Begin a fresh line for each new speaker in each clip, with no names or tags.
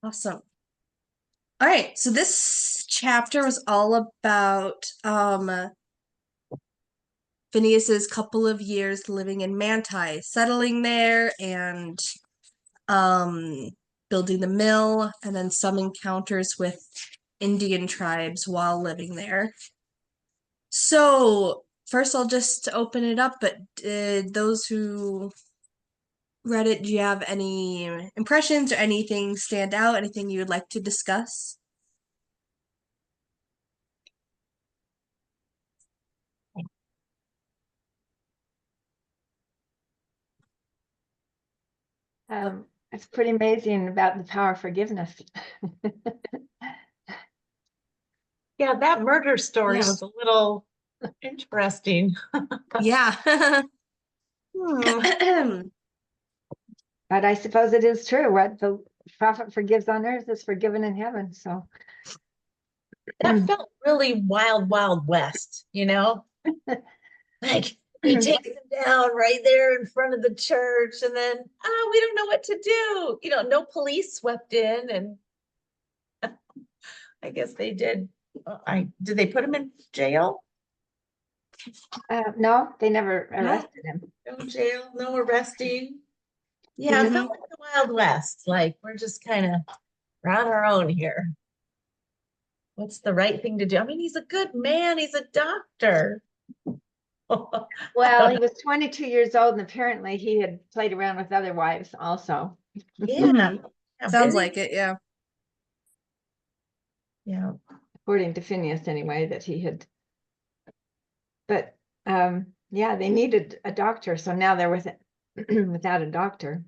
Awesome. All right, so this chapter was all about Phineas's couple of years living in Manti, settling there and um building the mill, and then some encounters with Indian tribes while living there. So, first I'll just open it up, but did those who read it, do you have any impressions or anything stand out, anything you would like to discuss?
It's pretty amazing about the power of forgiveness.
Yeah, that murder story
Yeah.
was a little interesting.
Yeah.
But I suppose it is true. What the prophet forgives on earth is forgiven in heaven. So
That felt really wild, wild west, you know? Like he takes him down right there in front of the church, and then, oh, we don't know what to do. You know, no police swept in, and I guess they did. Did they put him in jail?
no, they never arrested him.
No jail, no arresting. Yeah, it felt like the Wild West. Like we're just kind of on our own here. What's the right thing to do? I mean, he's a good man. He's a doctor.
Well, he was 22 years old, and apparently he had played around with other wives also.
Yeah.
Sounds like it, yeah.
Yeah.
According to Phineas, anyway, that he had. But yeah, they needed a doctor, so now they're without a doctor.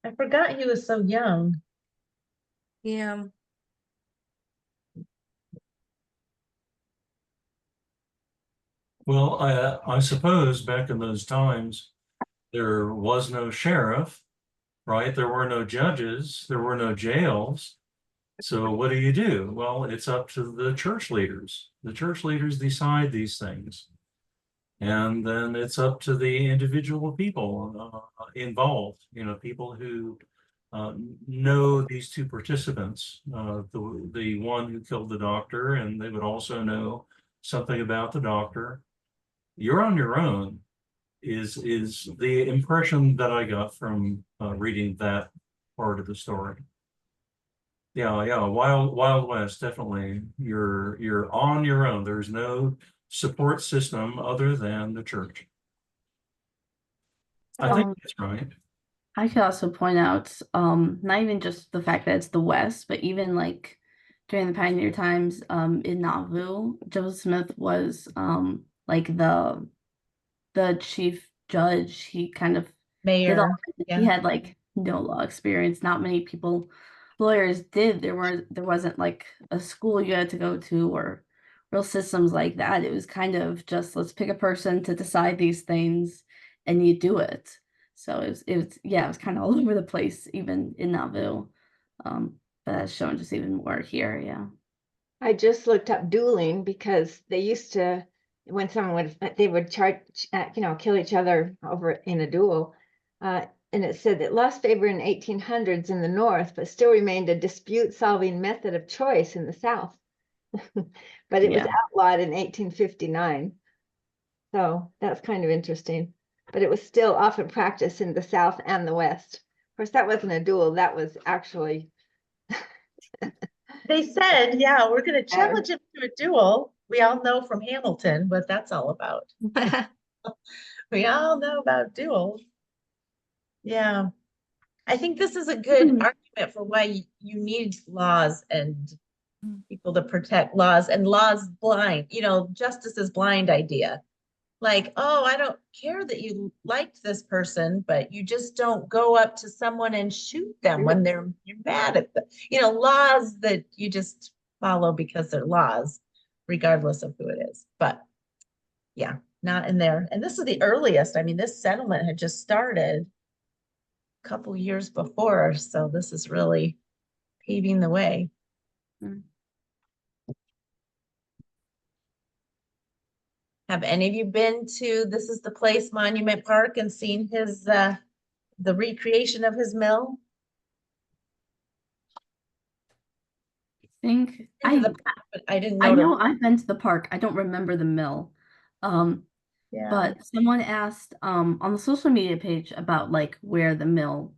I forgot he was so young.
Yeah.
Well, I suppose back in those times, there was no sheriff, right? There were no judges, there were no jails. So what do? Well, it's up to the church leaders. The church leaders decide these things. And then it's up to the individual people involved, people who know these two participants, the one who killed the doctor, and they would also know something about the doctor. You're on your own is the impression that I got from reading that part of the story. Yeah, Wild West, definitely. You're on your own. There's no support system other than the church. I think that's right.
I could also point out, not even just the fact that it's the West, but even like during the pioneer times, in Nauvoo, Joseph Smith was like the chief judge. He kind of did all,
Mayor.
he had like no law experience. Not many lawyers did. There wasn't like a school you had to go to or real systems like that. It was kind of just let's pick a person to decide these things and you do it. So it was kind of all over the place, even in Nauvoo. But that's shown just even more here, yeah.
I just looked up dueling because they used to, when they would charge, kill each other over in a duel. And it said that lost favor in 1800s in the North, but still remained a dispute-solving method of choice in the South. But it was outlawed in 1859. So that's kind of interesting. But it was still often practiced in the South and the West. Of course, that wasn't a duel. That was actually
They said, yeah, we're going to challenge him to a duel. We all know from Hamilton what that's all about. We all know about duels. Yeah. I think this is a good argument for why you need laws and people to protect laws, and laws blind, justice is blind idea. Like, oh, I don't care that you liked this person, but you just don't go up to someone and shoot them when you're mad at them. Laws that you just follow because they're laws, regardless of who it is. But yeah, not in there. And this is the earliest. I mean, this settlement had just started a couple years before, so this is really paving the way. Have any of you been to This Is the Place Monument Park and seen his the recreation of his mill?
think
Been to the park, but I didn't know.
I
to-
know I've been to the park. I don't remember the mill.
Yeah.
But someone asked on the social media page about like where the mill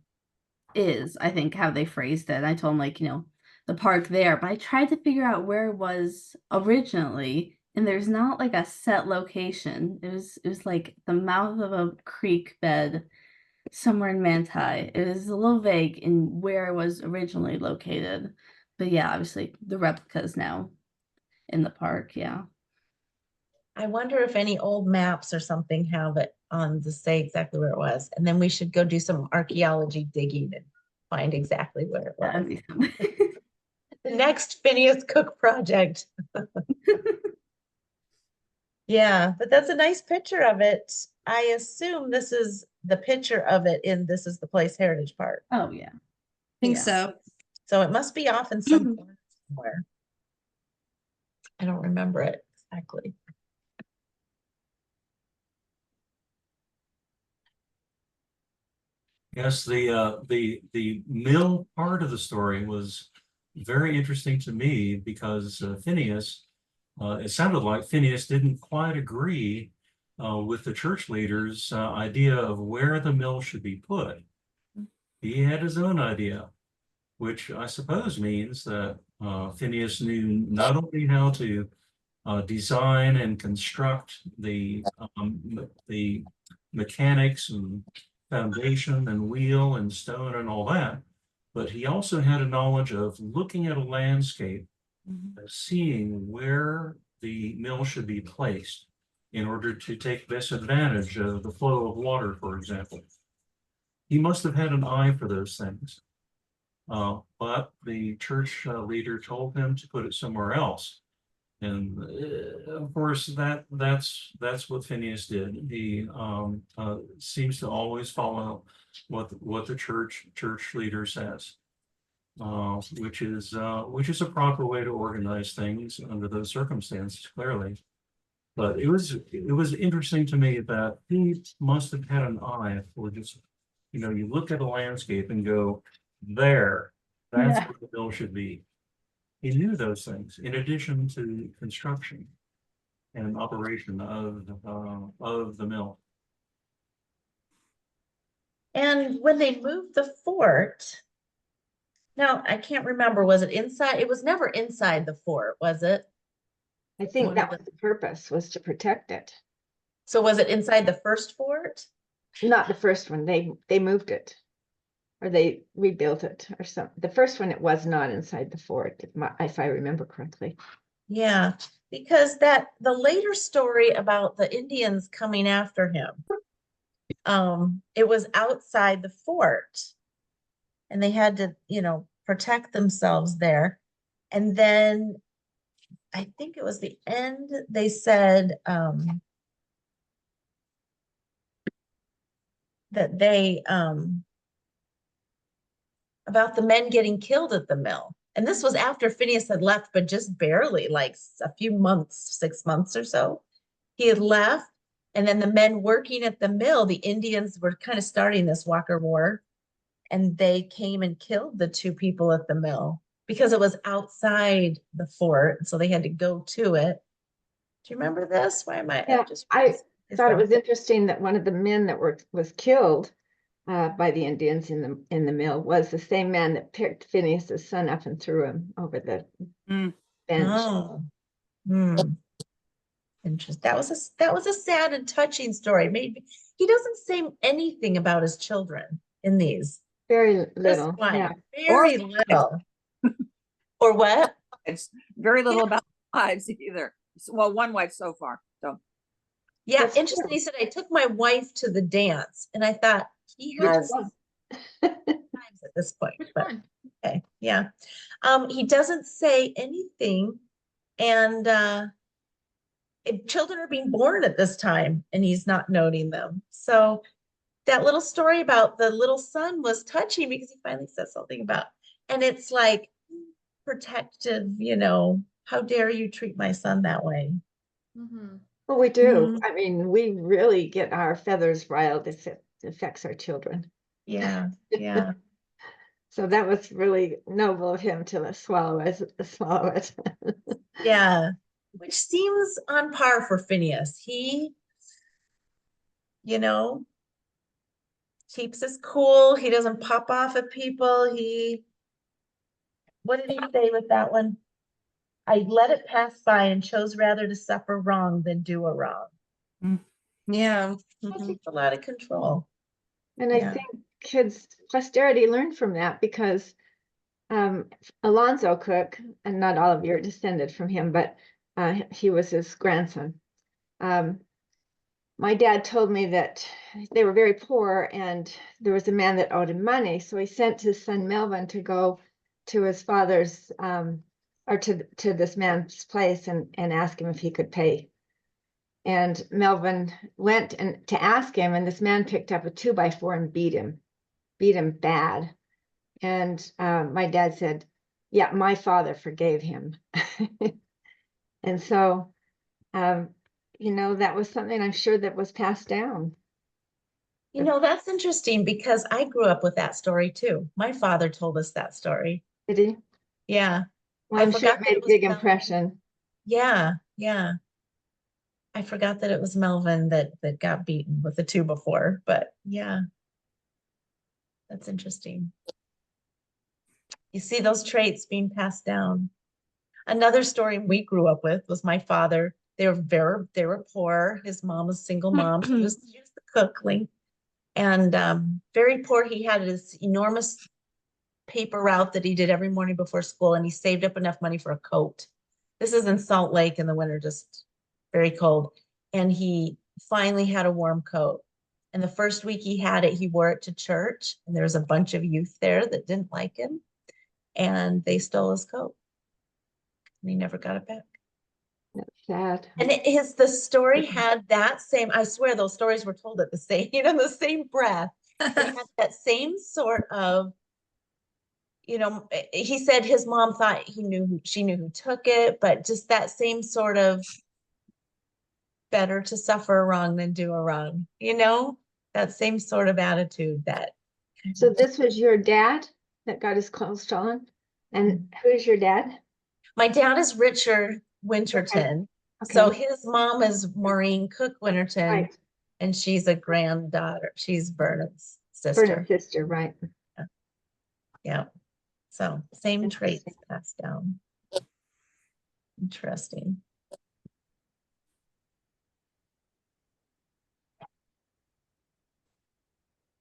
is, I think how they phrased it. I told them like, the park there, but I tried to figure out where it was originally, and there's not like a set location. It was like the mouth of a creek bed somewhere in Manti. It was a little vague in where it was originally located. But yeah, obviously the replica is now in the park, yeah.
I wonder if any old maps or something have it on to say exactly where it was. And then we should go do some archaeology digging and find exactly where it
That'd
was.
be something.
The next Phineas Cook project. Yeah, but that's a nice picture of it. I assume this is the picture of it in This Is the Place Heritage Park.
Oh yeah.
I think
Yeah.
so.
So it must be off in some corner somewhere. I don't remember it exactly.
Yes, the mill part of the story was very interesting to me because Phineas, it sounded like Phineas didn't quite agree with the church leaders' idea of where the mill should be put. He had his own idea, which I suppose means that Phineas knew not only how to design and construct the mechanics and foundation and wheel and stone and all that, but he also had a knowledge of looking at a landscape, seeing where the mill should be placed in order to take best advantage of the flow of water, for example. He must have had an eye for those things. But the church leader told him to put it somewhere else. And of course, that's what Phineas did. He seems to always follow what the church leader says, which is a proper way to organize things under those circumstances, clearly. But it was interesting to me that he must have had an eye for just, you look at a landscape and go, that's
Yeah.
where the mill should be. He knew those things in addition to construction and operation of the mill.
And when they moved the fort, now I can't remember, was it inside? It was never inside the fort, was it?
I think
One
that
of
was the purpose, was to protect it.
So was it inside the first fort?
Not the first one, they moved it. Or they rebuilt it or something. The first one, it was not inside the fort, if I remember correctly.
Yeah, because the later story about the Indians coming after him, it was outside the fort. And they had to, protect themselves there. And then I think it was the end, they said that they about the men getting killed at the mill. And this was after Phineas had left, but just barely, like a few months, 6 months or so. He had left, and then the men working at the mill, the Indians were kind of starting this Walker War, and they came and killed the 2 people at the mill because it was outside the fort, so they had to go to it. Do you remember this? Why am I?
Yeah, I thought it was interesting that one of the men that was killed by the Indians in the mill was the same man that picked Phineas's son up and threw him over the bench.
Oh. Interesting. That was a sad and touching story. Maybe he doesn't say anything about his children in these.
Very
Just
little.
one.
Yeah.
Very little. Or what?
It's very little about wives either. Well, one wife so far. So
Yeah,
That's
interesting.
true.
He said, I took my wife to the dance, and I thought he has times at this point. But okay, yeah. He doesn't say anything, and children are being born at this time, and he's not noting them. So that little story about the little son was touching because he finally says something about, and it's like protective, how dare you treat my son that way?
Well, we do.
Mhm.
I mean, we really get our feathers riled if it affects our children.
Yeah, yeah.
So that was really noble of him to swallow it.
Yeah, which seems on par for Phineas. He, you know, keeps us cool. He doesn't pop off at people. What did he say with that one? I let it pass by and chose rather to suffer wrong than do a wrong.
Yeah.
That
Mhm.
takes a lot of control.
And
Yeah.
I think kids, posterity learned from that because Alonzo Cook, and not all of you are descended from him, but he was his grandson. My dad told me that they were very poor and there was a man that owed him money. So he sent his son Melvin to go to his father's or to this man's place and ask him if he could pay. And Melvin went and to ask him, and this man picked up a 2x4 and beat him bad. And my dad said, yeah, my father forgave him. And so, that was something I'm sure that was passed down.
That's interesting because I grew up with that story too. My father told us that story.
Did he?
Yeah.
Well, I'm sure
forgot
it
that
made
it
a
was
big
Melvin.
impression.
Yeah, yeah. I forgot that it was Melvin that got beaten with the 2x4, but yeah. That's interesting. You see those traits being passed down. Another story we grew up with was my father. They were poor. His mom was a single mom. She was the cookling. And very poor. He had this enormous paper route that he did every morning before school, and he saved up enough money for a coat. This is in Salt Lake in the winter, just very cold. And he finally had a warm coat. And the first week he had it, he wore it to church. And there was a bunch of youth there that didn't like him. And they stole his coat. And he never got it back.
That's sad.
And the story had that same, I swear those stories were told at the same, the same breath. It had that same sort of, he said his mom thought she knew who took it, but just that same sort of better to suffer a wrong than do a wrong, that same sort of attitude that.
So this was your dad that got his clothes stolen? And who's your dad?
My dad is Richard Winterton.
Okay.
So his mom is Maureen Cook Winterton,
Right.
and she's a granddaughter. She's Vernon's sister.
Vernon's sister, right.
Yeah. So same
Interesting.
traits passed down. Interesting.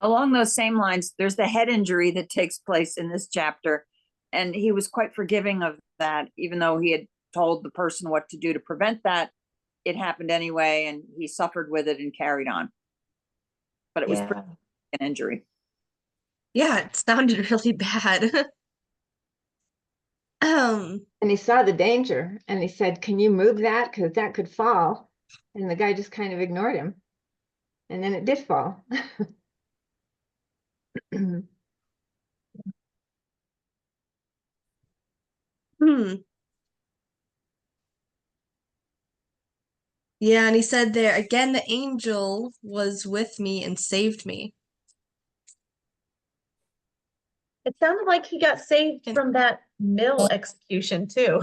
Along those same lines, there's the head injury that takes place in this chapter. And he was quite forgiving of that, even though he had told the person what to do to prevent that. It happened anyway, and he suffered with it and carried on. But it was
Yeah.
an injury.
Yeah, it sounded really bad.
And he saw the danger and he said, can you move that? Because that could fall. And the guy just kind of ignored him. And then it did fall.
Yeah, and he said there again, the angel was with me and saved me.
It sounded like he got saved from that mill execution too.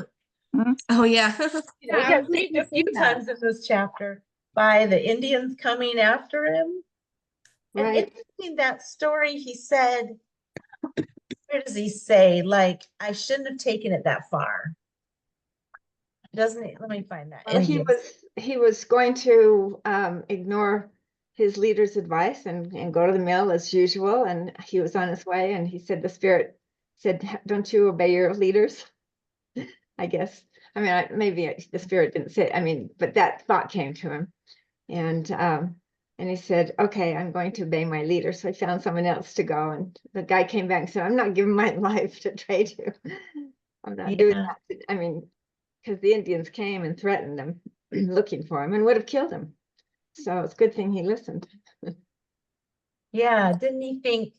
Oh yeah.
He got saved a few times in this chapter by the Indians coming after him. And
Right.
interesting that story, he said, where does he say, like, I shouldn't have taken it that far? Doesn't he? Let me find that.
Well, he was going to ignore his leader's advice and go to the mill as usual. And he was on his way and he said, the spirit said, don't you obey your leaders? I guess. I mean, maybe the spirit didn't say, but that thought came to him. And he said, okay, I'm going to obey my leader. So I found someone else to go. And the guy came back and said, I'm not giving my life to trade you. I'm not doing that. Because the Indians came and threatened him, looking for him, and would have killed him. So it's a good thing he listened.
Yeah, didn't he think,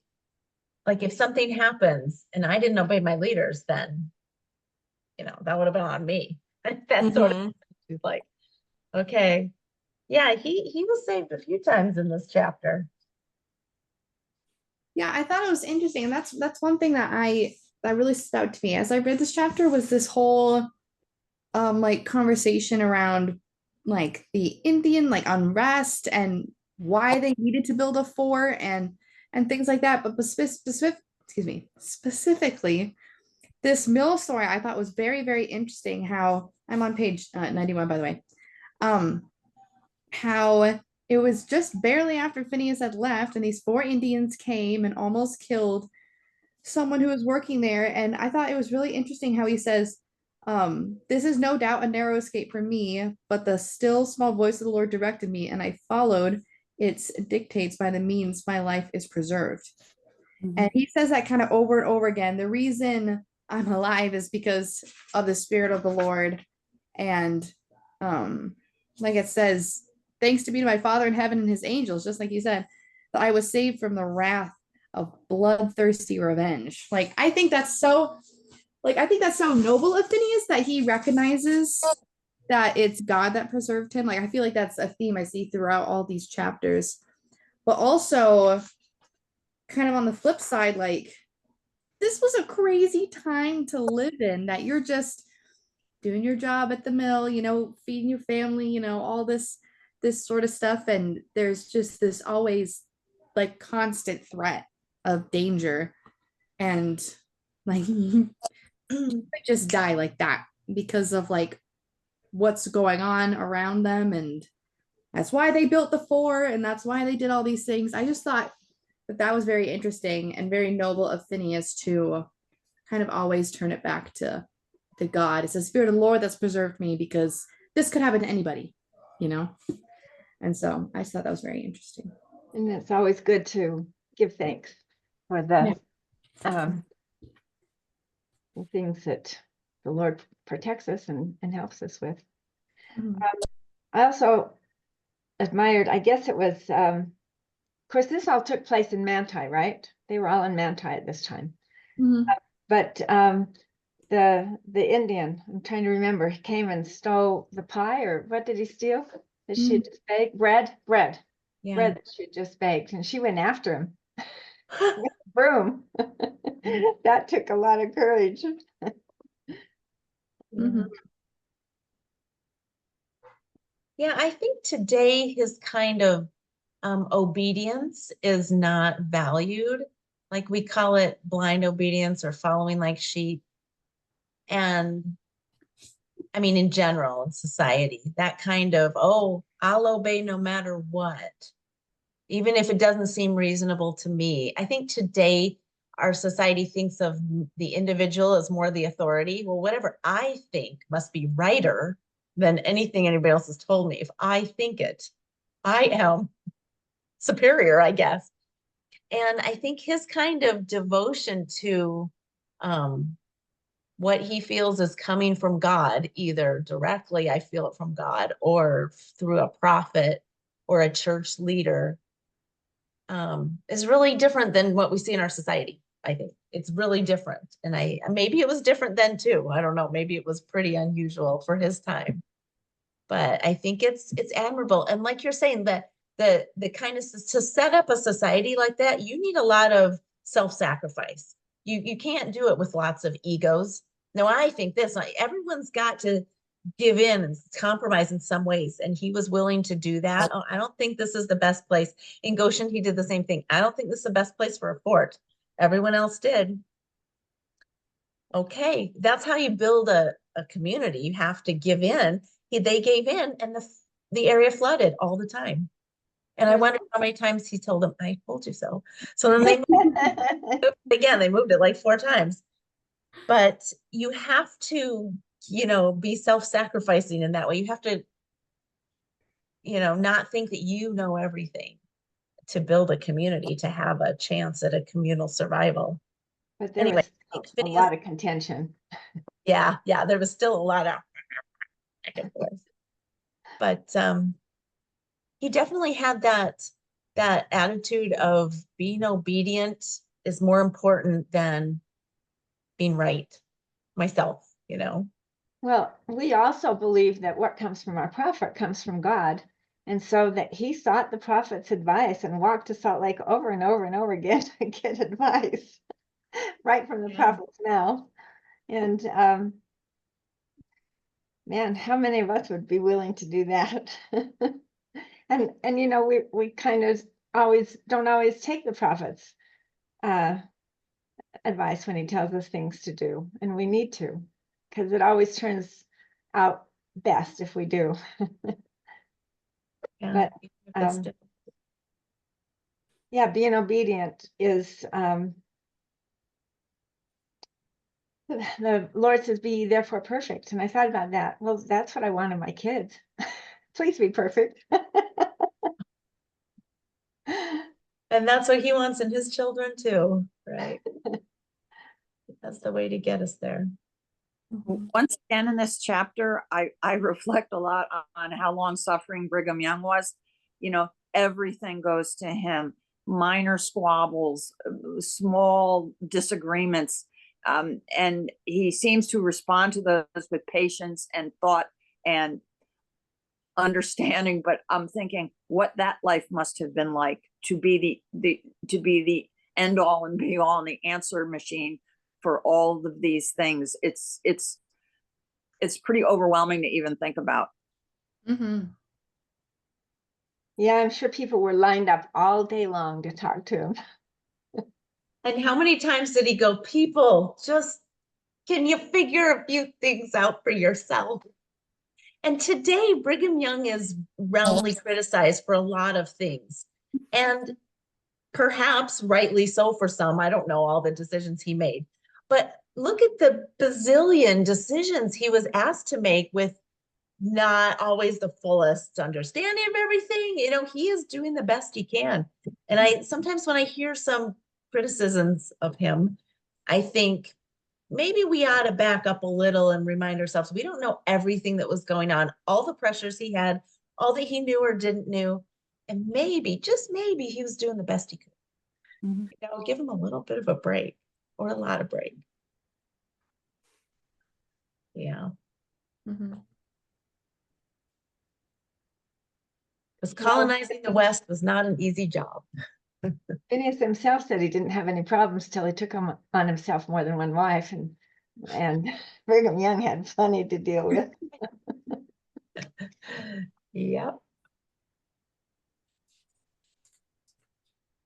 like, if something happens and I didn't obey my leaders, then, that would have been on me. That sort of, he's like, okay. Yeah, he was saved a few times in this chapter.
Yeah, I thought it was interesting. And that's one thing that really stood out to me as I read this chapter was this whole like conversation around like the Indian like unrest and why they needed to build a fort and things like that. But specifically this mill story I thought was very, very interesting. How I'm on page 91, by the way. How it was just barely after Phineas had left, and these four Indians came and almost killed someone who was working there. And I thought it was really interesting how he says, this is no doubt a narrow escape for me, but the still small voice of the Lord directed me, and I followed its dictates. By the means my life is preserved. And he says that kind of over and over again. The reason I'm alive is because of the Spirit of the Lord. And like it says, thanks to be to my Father in heaven and his angels, just like you said, that I was saved from the wrath of bloodthirsty revenge. Like I think that's so noble of Phineas that he recognizes that it's God that preserved him. Like I feel like that's a theme I see throughout all these chapters. But also kind of on the flip side, like this was a crazy time to live in, that you're just doing your job at the mill, feeding your family, all this sort of stuff, and there's just this always like constant threat of danger, and like just die like that because of like what's going on around them. And that's why they built the fort, and that's why they did all these things. I just thought that was very interesting and very noble of Phineas to kind of always turn it back to God. It's the Spirit of the Lord that's preserved me, because this could happen to anybody, And so I just thought that was very interesting.
And it's always good to give thanks for the things that the Lord protects us and helps us with.
Mhm.
I also admired, I guess it was, of course, this all took place in Manti, right? They were all in Manti at this time.
Mhm.
But the Indian, I'm trying to remember, he came and stole the pie, or what did he steal? That she had just baked? Bread
Yeah.
that she had just baked, and she went after him with a broom. That took a lot of courage.
Mhm.
Yeah, I think today his kind of obedience is not valued. Like we call it blind obedience or following like sheep. And I mean, in general, in society, that kind of, oh, I'll obey no matter what, even if it doesn't seem reasonable to me. I think today our society thinks of the individual as more the authority. Well, whatever I think must be righter than anything anybody else has told me. If I think it, I am superior, I guess. And I think his kind of devotion to what he feels is coming from God, either directly, I feel it from God, or through a prophet or a church leader, is really different than what we see in our society. I think it's really different. And maybe it was different then too. I don't know. Maybe it was pretty unusual for his time. But I think it's admirable. And like you're saying, that the kind of to set up a society like that, you need a lot of self-sacrifice. You can't do it with lots of egos. No, I think this, everyone's got to give in and compromise in some ways. And he was willing to do that. Oh, I don't think this is the best place. In Goshen, he did the same thing. I don't think this is the best place for a fort. Everyone else did. Okay, that's how you build a community. You have to give in. They gave in, and the area flooded all the time. And I wonder how many times he told them, I told you so. So then they moved again, they moved it like 4 times. But you have to, be self-sacrificing in that way. You have to, not think that you know everything to build a community, to have a chance at a communal survival.
But there
Anyway,
was a lot of contention.
Yeah, there was still a lot of back and forth. But he definitely had that attitude of being obedient is more important than being right myself.
Well, we also believe that what comes from our prophet comes from God. And so that he sought the prophet's advice and walked to Salt Lake over and over and over again to get advice right from the prophet's mouth. And man, how many of us would be willing to do that? And you know, we kind of don't always take the prophet's advice when he tells us things to do, and we need to, because it always turns out best if we do.
Yeah,
But yeah, being obedient is the Lord says, be ye therefore perfect. And I thought about that. Well, that's what I want in my kids. Please be perfect.
and that's what he wants in his children too, right? That's the way to get us there.
Once again in this chapter, I reflect a lot on how long suffering Brigham Young was. You know, everything goes to him, minor squabbles, small disagreements. And he seems to respond to those with patience and thought and understanding. But I'm thinking what that life must have been like to be the end all and be all and the answer machine for all of these things. It's pretty overwhelming to even think about.
Mm-hmm.
Yeah, I'm sure people were lined up all day long to talk to him.
And how many times did he go, people, just can you figure a few things out for yourself? And today, Brigham Young is roundly criticized for a lot of things. And perhaps rightly so for some. I don't know all the decisions he made. But look at the bazillion decisions he was asked to make with not always the fullest understanding of everything. You know, he is doing the best he can. And I sometimes when I hear some criticisms of him, I think maybe we ought to back up a little and remind ourselves we don't know everything that was going on, all the pressures he had, all that he knew or didn't know. And maybe, just maybe, he was doing the best he could.
Mhm.
You know, give him a little bit of a break or a lot of break. Yeah.
Mm-hmm.
Because colonizing the West was not an easy job.
Phineas himself said he didn't have any problems till he took on himself more than one wife, and Brigham Young had plenty to deal with.
Yep.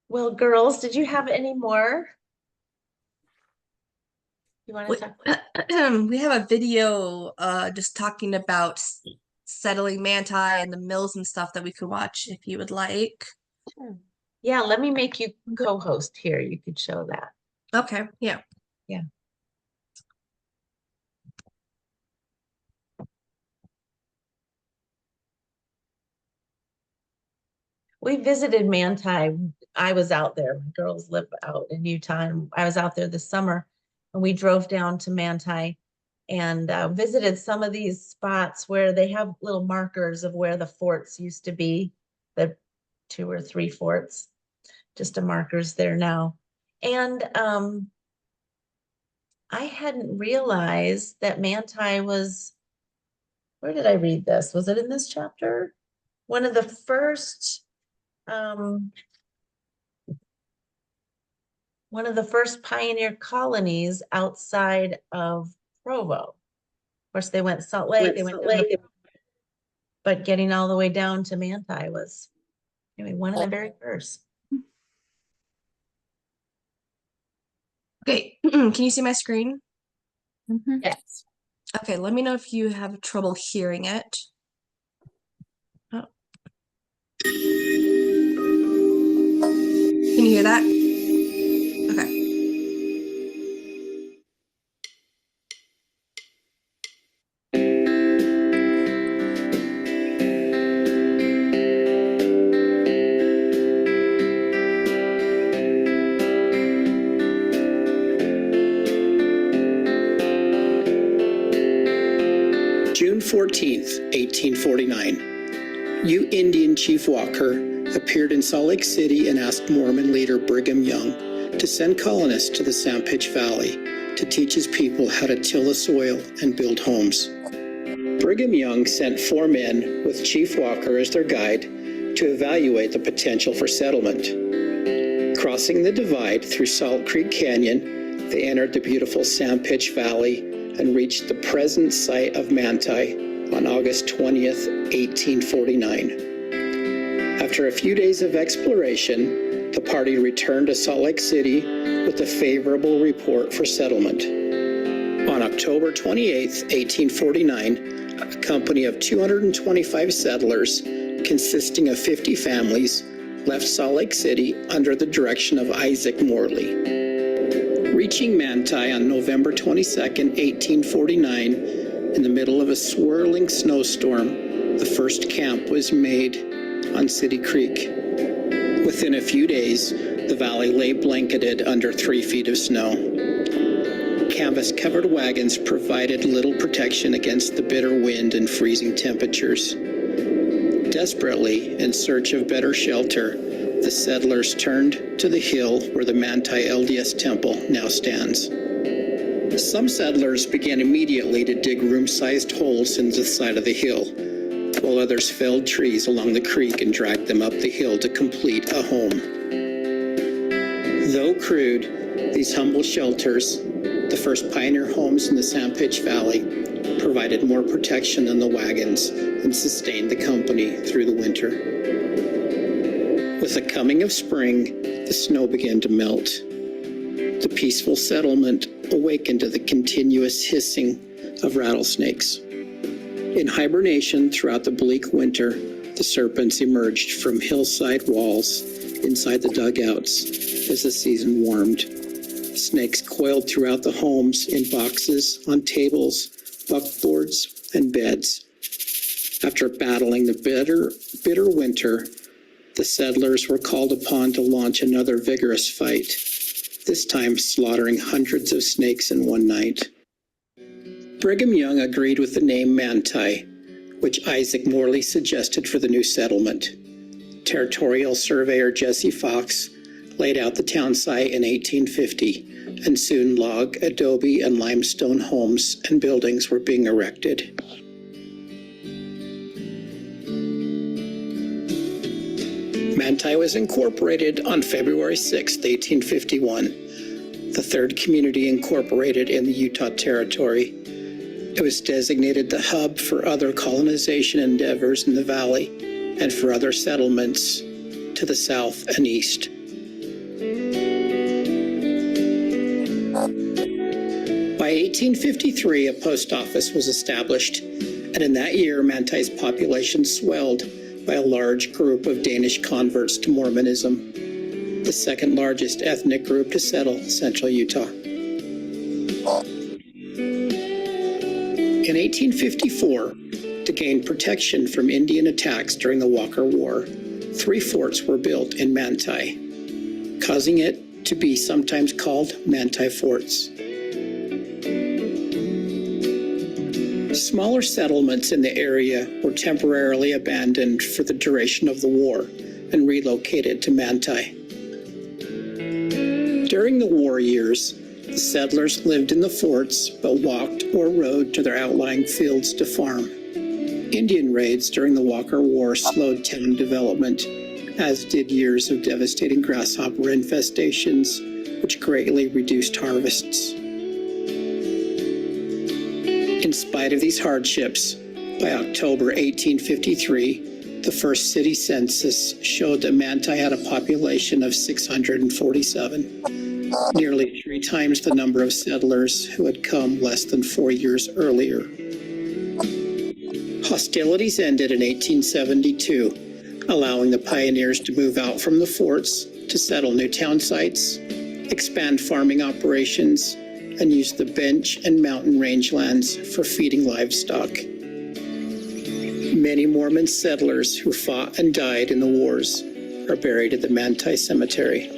Well, girls, did you have any more? You want to talk about?
We have a video just talking about settling Manti and the mills and stuff that we could watch if you would like.
Sure.
Yeah, let me make you co-host here. You could show that.
Okay, yeah.
Yeah. We visited Manti. I was out there. My girls live out in Utah. And I was out there this summer and we drove down to Manti and visited some of these spots where they have little markers of where the forts used to be, the 2 or 3 forts, just a markers there now. And I hadn't realized that Manti was, where did I read this? Was it in this chapter? One of the first pioneer colonies outside of Provo. Of course, they went Salt Lake, but getting all the way down to Manti was anyway one of the very first.
Okay, can you see my screen?
Mhm.
Yes.
Okay, let me know if you have trouble hearing it. Oh. Can you hear that? Okay.
June 14th, 1849. Indian Chief Walker appeared in Salt Lake City and asked Mormon leader Brigham Young to send colonists to the Sandpitch Valley to teach his people how to till the soil and build homes. Brigham Young sent 4 men with Chief Walker as their guide to evaluate the potential for settlement. Crossing the divide through Salt Creek Canyon, they entered the beautiful Sandpitch Valley and reached the present site of Manti on August 20th, 1849. After a few days of exploration, the party returned to Salt Lake City with a favorable report for settlement. On October 28th, 1849, a company of 225 settlers, consisting of 50 families, left Salt Lake City under the direction of Isaac Morley. Reaching Manti on November 22nd, 1849, in the middle of a swirling snowstorm, the first camp was made on City Creek. Within a few days, the valley lay blanketed under 3 feet of snow. Canvas-covered wagons provided little protection against the bitter wind and freezing temperatures. Desperately in search of better shelter, the settlers turned to the hill where the Manti LDS Temple now stands. Some settlers began immediately to dig room-sized holes in the side of the hill, while others felled trees along the creek and dragged them up the hill to complete a home. Though crude, these humble shelters, the first pioneer homes in the Sandpitch Valley, provided more protection than the wagons and sustained the company through the winter. With the coming of spring, the snow began to melt. The peaceful settlement awakened to the continuous hissing of rattlesnakes. In hibernation throughout the bleak winter, the serpents emerged from hillside walls inside the dugouts as the season warmed. Snakes coiled throughout the homes in boxes, on tables, buckboards, and beds. After battling the bitter winter, the settlers were called upon to launch another vigorous fight, this time slaughtering hundreds of snakes in one night. Brigham Young agreed with the name Manti, which Isaac Morley suggested for the new settlement. Territorial surveyor Jesse Fox laid out the town site in 1850, and soon log, adobe, and limestone homes and buildings were being erected. Manti was incorporated on February 6, 1851, the third community incorporated in the Utah Territory. It was designated the hub for other colonization endeavors in the valley and for other settlements to the south and east. By 1853, a post office was established, and in that year, Manti's population swelled by a large group of Danish converts to Mormonism, the second largest ethnic group to settle central Utah. In 1854, to gain protection from Indian attacks during the Walker War, 3 forts were built in Manti, causing it to be sometimes called Manti Forts. Smaller settlements in the area were temporarily abandoned for the duration of the war and relocated to Manti. During the war years, the settlers lived in the forts but walked or rode to their outlying fields to farm. Indian raids during the Walker War slowed town development, as did years of devastating grasshopper infestations, which greatly reduced harvests. In spite of these hardships, by October 1853, the first city census showed that Manti had a population of 647, nearly 3 times the number of settlers who had come less than 4 years earlier. Hostilities ended in 1872, allowing the pioneers to move out from the forts to settle new town sites, expand farming operations, and use the bench and mountain rangelands for feeding livestock. Many Mormon settlers who fought and died in the wars are buried at the Manti Cemetery.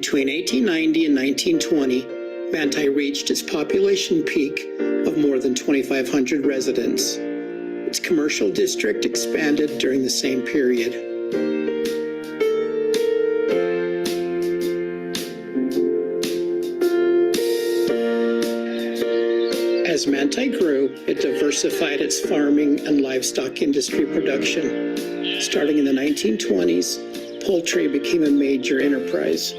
Between 1890 and 1920, Manti reached its population peak of more than 2,500 residents. Its commercial district expanded during the same period. As Manti grew, it diversified its farming and livestock industry production. Starting in the 1920s, poultry became a major enterprise.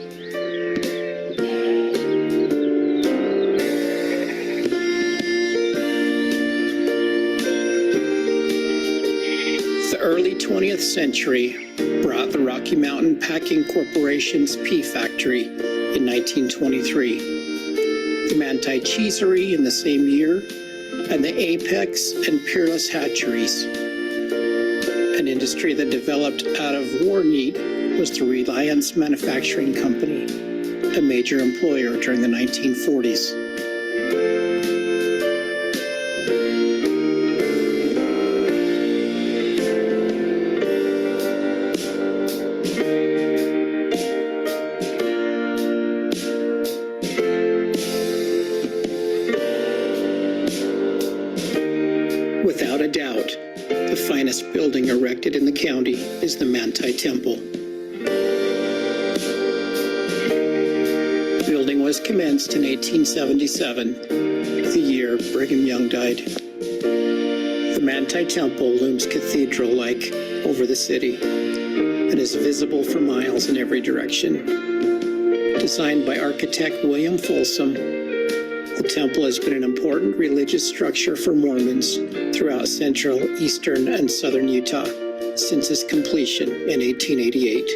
The early 20th century brought the Rocky Mountain Packing Corporation's pea factory in 1923, the Manti Cheesery in the same year, and the Apex and Peerless hatcheries. An industry that developed out of war need was the Reliance Manufacturing Company, a major employer during the 1940s. Without a doubt, the finest building erected in the county is the Manti Temple. The building was commenced in 1877, the year Brigham Young died. The Manti Temple looms cathedral-like over the city and is visible for miles in every direction. Designed by architect William Folsom, the temple has been an important religious structure for Mormons throughout central, eastern, and southern Utah since its completion in 1888.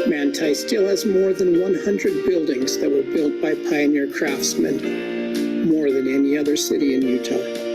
Manti still has more than 100 buildings that were built by pioneer craftsmen, more than any other city in Utah.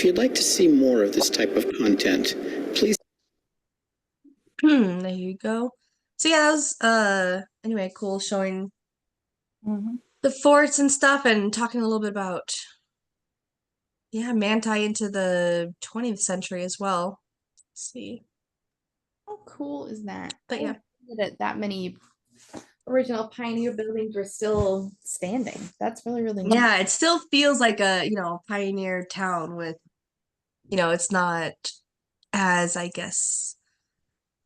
you'd like to see more of this type of content, please.
There you go. So yeah, that was anyway, cool showing the forts and stuff and talking a little bit about Manti into the 20th century as well. Let's see.
How cool is that?
But yeah.
That many original pioneer buildings were still standing. That's really, really neat.
Yeah, it still feels like a, pioneer town with, it's not as, I guess,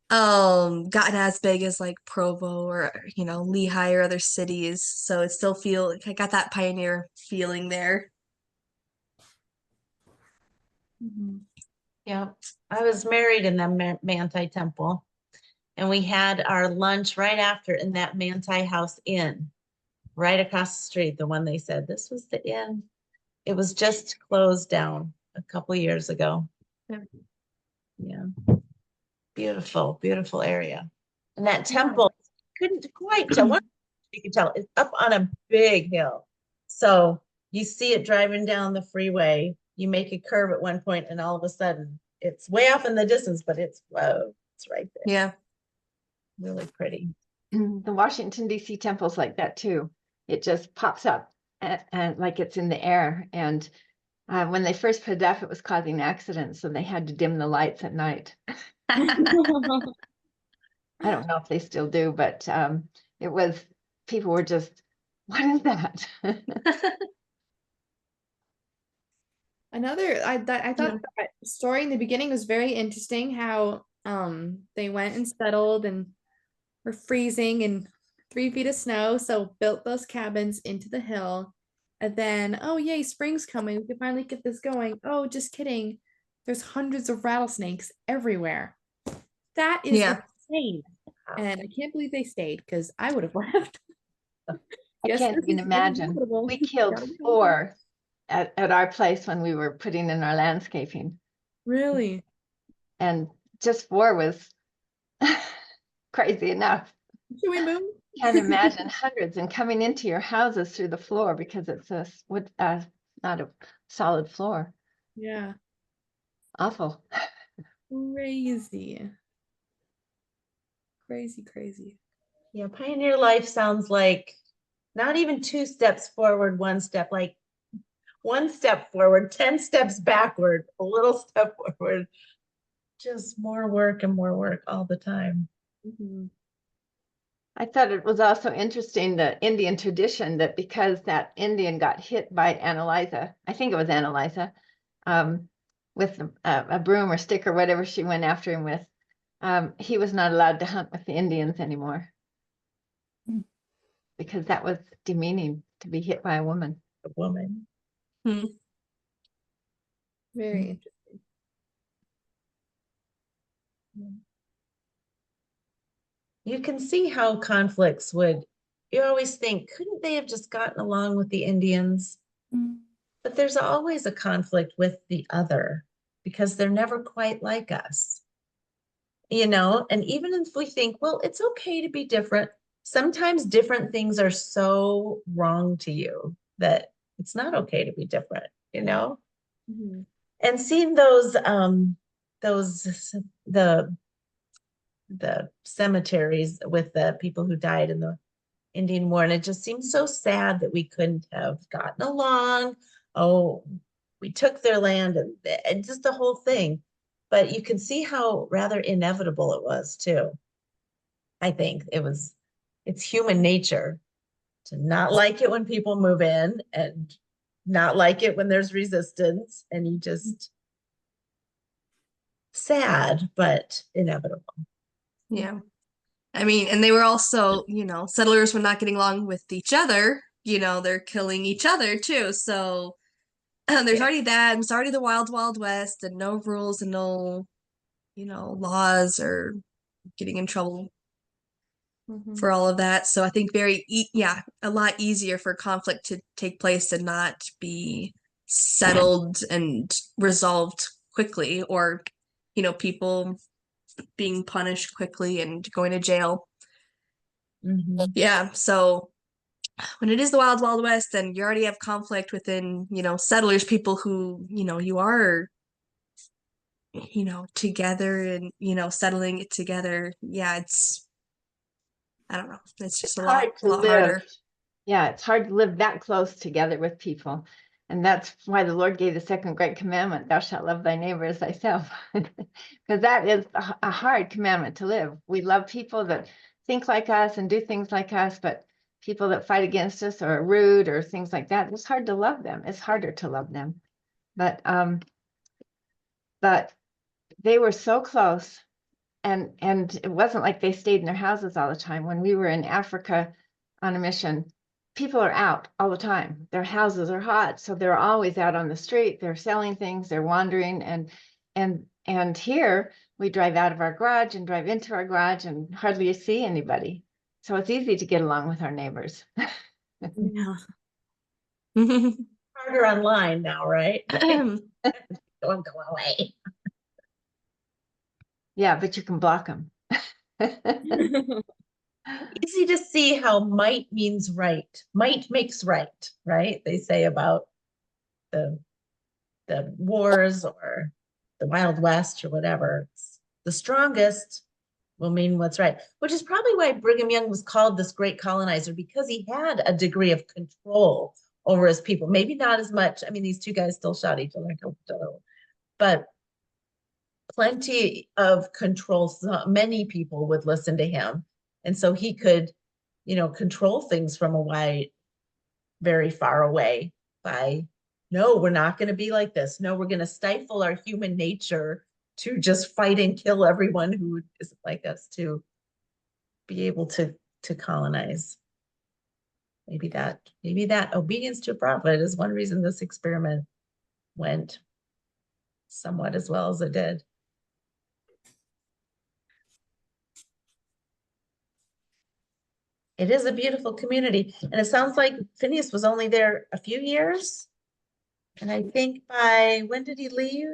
gotten as big as like Provo or, Lehigh or other cities. So it still feel like I got that pioneer feeling there.
Yeah, I was married in the Manti Temple, and we had our lunch right after in that Manti House Inn, right across the street, the one they said this was the inn. It was just closed down a couple years ago. Yeah. Beautiful, beautiful area. And that temple, couldn't quite tell. One you can tell it's up on a big hill. So you see it driving down the freeway. You make a curve at one point, and all of a sudden it's way off in the distance, but it's whoa, it's right there.
Yeah.
Really pretty.
The Washington, D.C. temple's like that too. It just pops up and like it's in the air. And when they first put it up, it was causing accidents, so they had to dim the lights at night. I don't know if they still do, but it was, people were just, what is that?
I thought that story in the beginning was very interesting, how they went and settled and were freezing and 3 feet of snow, so built those cabins into the hill. And then, oh yay, spring's coming, we can finally get this going. Oh, just kidding. There's hundreds of rattlesnakes everywhere. That is insane. And I can't believe they stayed, because I would have left.
I can't even imagine. We killed 4 at our place when we were putting in our landscaping.
Really?
And just 4 was crazy enough.
Should we move?
Can't imagine hundreds and coming into your houses through the floor, because it's a wood, not a solid floor.
Yeah.
Awful.
Crazy. Crazy.
Yeah, pioneer life sounds like not even 2 steps forward, 1 step, like 1 step forward, 10 steps backward, a little step forward. Just more work and more work all the time.
I thought it was also interesting, the Indian tradition, that because that Indian got hit by Annalisa, I think it was Annalisa, with a broom or stick or whatever she went after him with, he was not allowed to hunt with the Indians anymore. Because that was demeaning, to be hit by a woman.
A woman.
Very interesting.
You can see how conflicts would, you always think, couldn't they have just gotten along with the Indians? But there's always a conflict with the other, because they're never quite like us. And even if we think, well, it's okay to be different, sometimes different things are so wrong to you that it's not okay to be different, And seeing the cemeteries with the people who died in the Indian War, and it just seems so sad that we couldn't have gotten along. Oh, we took their land and just the whole thing. But you can see how rather inevitable it was too. I think it's human nature to not like it when people move in and not like it when there's resistance, and you just sad, but inevitable.
Yeah. I mean, and they were also, settlers were not getting along with each other. They're killing each other too. So there's already that, and it's already the wild, wild west, and no rules and no, laws or getting in trouble for all of that. So I think a lot easier for conflict to take place and not be settled and resolved quickly, or, people being punished quickly and going to jail. Yeah. So when it is the wild, wild west, then you already have conflict within, settlers, people who, you are, together and, settling it together. Yeah, I don't know. It's just a lot,
Hard to
lot
live.
harder.
Yeah, it's hard to live that close together with people. And that's why the Lord gave the second great commandment, thou shalt love thy neighbor as thyself. Because that is a hard commandment to live. We love people that think like us and do things like us, but people that fight against us or are rude or things like that, it's hard to love them. It's harder to love them. But they were so close. And it wasn't like they stayed in their houses all the time. When we were in Africa on a mission, people are out all the time. Their houses are hot, so they're always out on the street. They're selling things, they're wandering, and here we drive out of our garage and drive into our garage and hardly see anybody. So it's easy to get along with our neighbors.
Yeah.
Harder online now, right? Don't go away.
Yeah, but you can block them.
Easy to see how might means right. Might makes right, right? They say about the wars or the Wild West or whatever. The strongest will mean what's right, which is probably why Brigham Young was called this great colonizer, because he had a degree of control over his people. Maybe not as much. I mean, these two guys still shot each other, but plenty of control. So many people would listen to him. And so he could, control things from very far away by, no, we're not going to be like this. No, we're going to stifle our human nature to just fight and kill everyone who isn't like us, to be able to colonize. Maybe that obedience to a prophet is one reason this experiment went somewhat as well as it did. It is a beautiful community. And it sounds like Phineas was only there a few years. And I think when did he leave?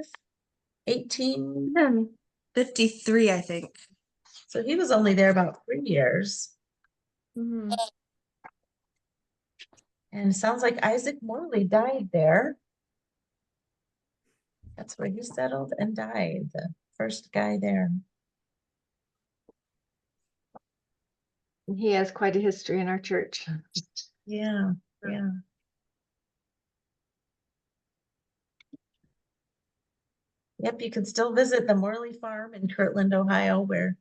1853, I think.
So he was only there about 3 years.
Mhm.
And it sounds like Isaac Morley died there. That's where he settled and died, the first guy there.
He has quite a history in our church.
Yeah, yeah. Yep, you can still visit the Morley farm in Kirtland, Ohio, where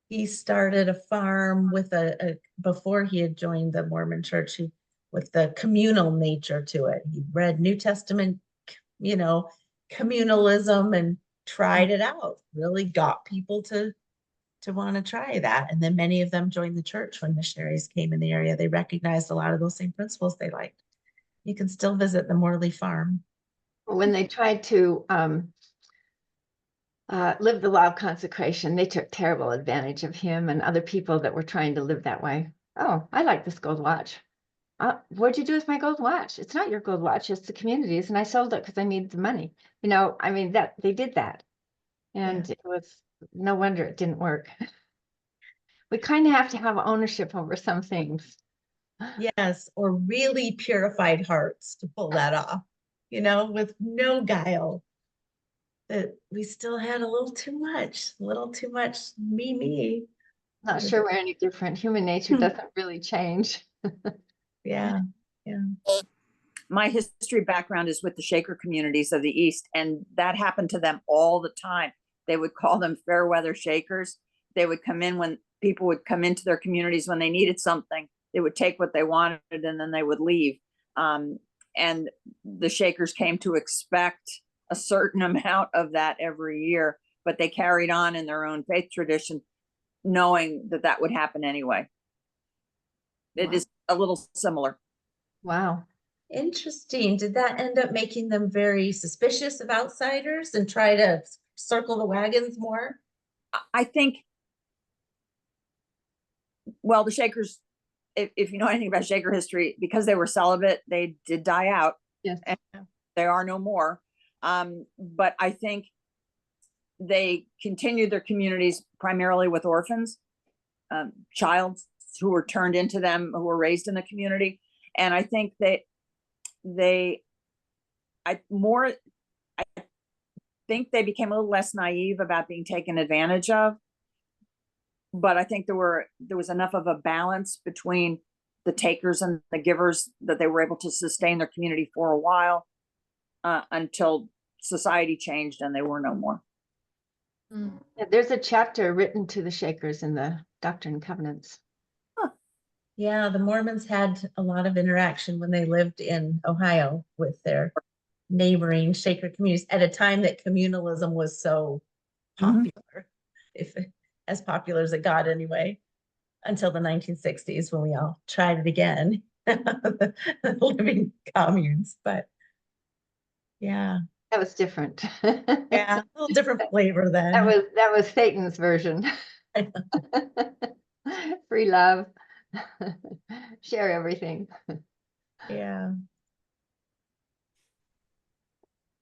he started a farm with before he had joined the Mormon church, with the communal nature to it. He read New Testament, communalism, and tried it out, really got people to want to try that. And then many of them joined the church when missionaries came in the area. They recognized a lot of those same principles they liked. You can still visit the Morley farm.
When they tried to live the law of consecration, they took terrible advantage of him and other people that were trying to live that way. Oh, I like this gold watch. What'd you do with my gold watch? It's not your gold watch, it's the community's, and I sold it because I needed the money. I mean, that they did that. And it was no wonder it didn't work. We kind of have to have ownership over some things.
Yes, or really purified hearts to pull that off, with no guile. That we still had a little too much me.
Not sure we're any different. Human nature doesn't really change.
Yeah.
My history background is with the Shaker communities of the East, and that happened to them all the time. They would call them fair weather Shakers. They would come in when people would come into their communities when they needed something. They would take what they wanted and then they would leave. And the Shakers came to expect a certain amount of that every year, but they carried on in their own faith tradition, knowing that would happen anyway. It is a little similar.
Wow.
Interesting. Did that end up making them very suspicious of outsiders and try to circle the wagons more?
I think, well, the Shakers, if you know anything about Shaker history, because they were celibate, they did die out.
Yes.
And they are no more. But I think they continued their communities primarily with orphans, child who were turned into them, who were raised in the community. And I think I think they became a little less naive about being taken advantage of. But I think there was enough of a balance between the takers and the givers that they were able to sustain their community for a while, until society changed and they were no more.
Yeah, there's a chapter written to the Shakers in the Doctrine and Covenants.
Yeah, the Mormons had a lot of interaction when they lived in Ohio with their neighboring Shaker communities at a time that communalism was so popular, if as popular as it got anyway, until the 1960s when we all tried it again, living communes. But yeah,
That was different.
yeah, a little different flavor then.
That was Satan's version. Free love. Share everything.
Yeah.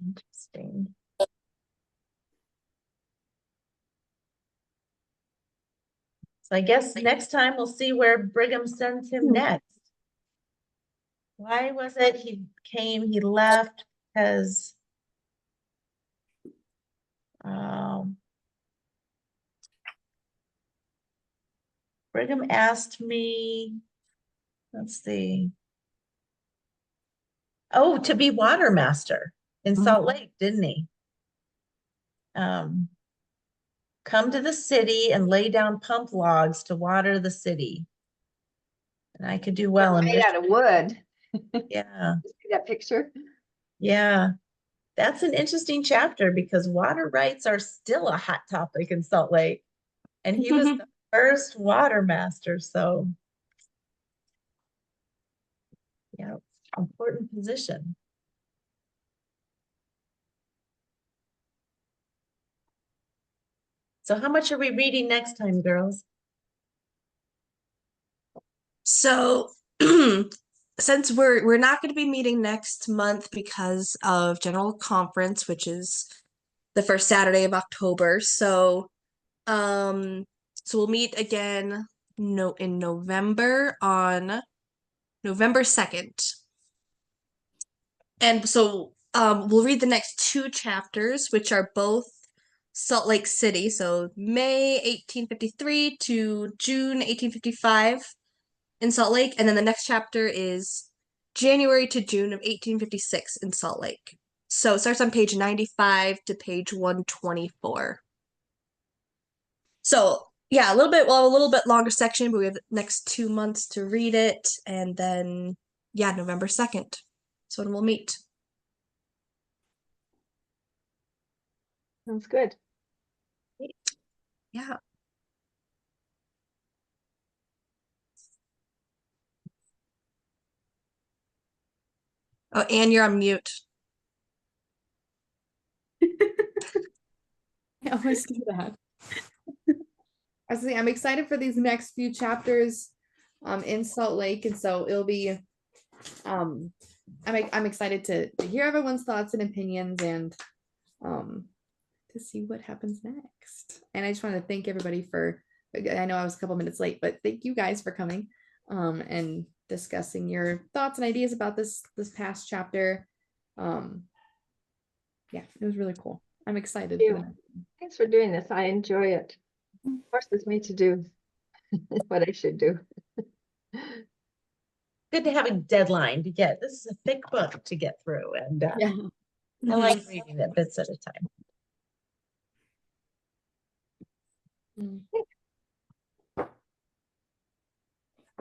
Interesting. So I guess next time we'll see where Brigham sends him next. Why was it he left? Because Brigham asked me, let's see. Oh, to be water master in Salt Lake, didn't he? Come to the city and lay down pump logs to water the city. And I could do well.
Made out of wood.
Yeah.
See that picture?
Yeah. That's an interesting chapter because water rights are still a hot topic in Salt Lake. And he was the first water master. So, yeah, important position. So how much are we reading next time, girls?
So since we're not going to be meeting next month because of General Conference, which is the first Saturday of October. So we'll meet again in November on November 2nd. And so we'll read the next two chapters, which are both Salt Lake City, so May 1853 to June 1855 in Salt Lake, and then the next chapter is January to June of 1856 in Salt Lake. So it starts on page 95 to page 124. So yeah, we'll have a little bit longer section, but we have the next 2 months to read it, and then yeah, November 2nd. So when we'll meet.
Sounds good.
Yeah. Oh, Anne, you're on mute.
I always do that. I'm excited for these next few chapters in Salt Lake, and so it'll be I'm excited to hear everyone's thoughts and opinions and to see what happens next. And I just want to thank everybody for, I know I was a couple minutes late, but thank you guys for coming and discussing your thoughts and ideas about this past chapter. Yeah, it was really cool. I'm excited.
Thanks for doing this. I enjoy it. Forces me to do what I should do.
Good to have a deadline to get. This is a thick book to get through, and
Yeah.
I like reading it bits at a time.